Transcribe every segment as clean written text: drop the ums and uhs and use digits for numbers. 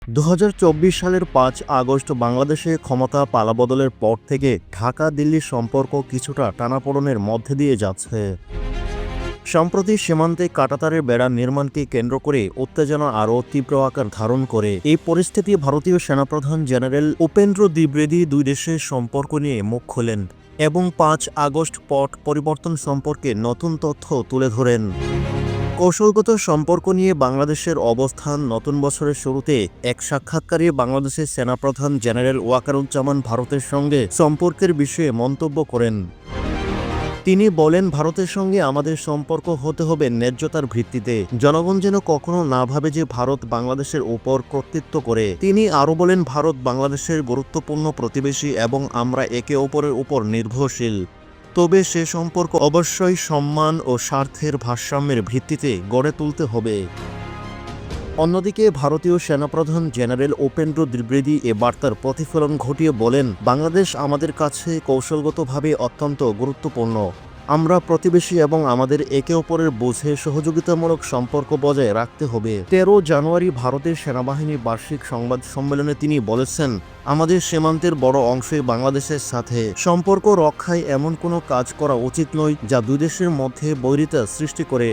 2024 সালের 5 আগস্ট বাংলাদেশে ক্ষমতা পালাবদলের পর থেকে ঢাকা-দিল্লির সম্পর্ক কিছুটা টানাপোড়েনের মধ্যে দিয়ে যাচ্ছে। সম্প্রতি সীমান্তে কাঁটাতারের বেড়া নির্মাণকে কেন্দ্র করে উত্তেজনা আরও তীব্র আকার ধারণ করে। এই পরিস্থিতি ভারতীয় সেনাপ্রধান জেনারেল উপেন্দ্র দ্বিবেদী দুই দেশের সম্পর্ক নিয়ে মুখ খোলেন এবং 5 আগস্ট পট পরিবর্তন সম্পর্কে নতুন তথ্য তুলে ধরেন। কৌশলগত সম্পর্ক নিয়ে বাংলাদেশের অবস্থান নতুন বছরের শুরুতে এক সাক্ষাৎকারে বাংলাদেশের সেনাপ্রধান জেনারেল ওয়াকারুজ্জামান ভারতের সঙ্গে সম্পর্কের বিষয়ে মন্তব্য করেন। তিনি বলেন, ভারতের সঙ্গে আমাদের সম্পর্ক হতে হবে ন্যায্যতার ভিত্তিতে। জনগণ যেন কখনো না ভাবে যে ভারত বাংলাদেশের উপর কর্তৃত্ব করে। তিনি আরও বলেন, ভারত বাংলাদেশের গুরুত্বপূর্ণ প্রতিবেশী এবং আমরা একে অপরের উপর নির্ভরশীল। তবে সে সম্পর্ক অবশ্যই সম্মান ও স্বার্থের ভারসাম্যের ভিত্তিতে গড়ে তুলতে হবে। অন্যদিকে ভারতীয় সেনাপ্রধান জেনারেল উপেন্দ্র দ্বিবেদী এ বার্তার প্রতিফলন ঘটিয়ে বলেন, বাংলাদেশ আমাদের কাছে কৌশলগতভাবে অত্যন্ত গুরুত্বপূর্ণ। আমরা প্রতিবেশী এবং আমাদের একে অপরের বোঝে সহযোগিতামূলক সম্পর্ক বজায় রাখতে হবে। 13 জানুয়ারি ভারতের সেনাবাহিনীর বার্ষিক সংবাদ সম্মেলনে তিনি বলেছেন, আমাদের সীমান্তের বড় অংশই বাংলাদেশের সাথে। সম্পর্ক রক্ষায় এমন কোনো কাজ করা উচিত নয় যা দুই দেশের মধ্যে বৈরিতা সৃষ্টি করে।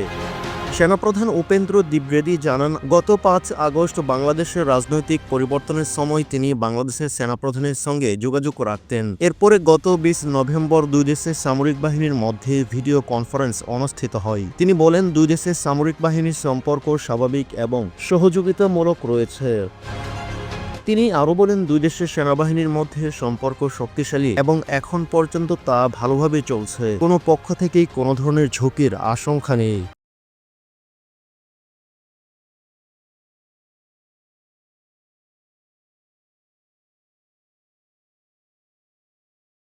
সেনাপ্রধান উপেন্দ্র দ্বিবেদী জানান, গত 5 আগস্ট বাংলাদেশের রাজনৈতিক পরিবর্তনের সময় তিনি বাংলাদেশের সেনাপ্রধানের সঙ্গে যোগাযোগ রাখতেন। এরপরে গত 20 নভেম্বর দুই দেশের সামরিক বাহিনীর মধ্যে ভিডিও কনফারেন্স অনুষ্ঠিত হয়। তিনি বলেন, দুই দেশের সামরিক বাহিনীর সম্পর্ক স্বাভাবিক এবং সহযোগিতামূলক রয়েছে। তিনি আরও বলেন, দুই দেশের সেনাবাহিনীর মধ্যে সম্পর্ক শক্তিশালী এবং এখন পর্যন্ত তা ভালোভাবে চলছে। কোনো পক্ষ থেকেই কোনো ধরনের ঝুঁকির আশঙ্কা নেই।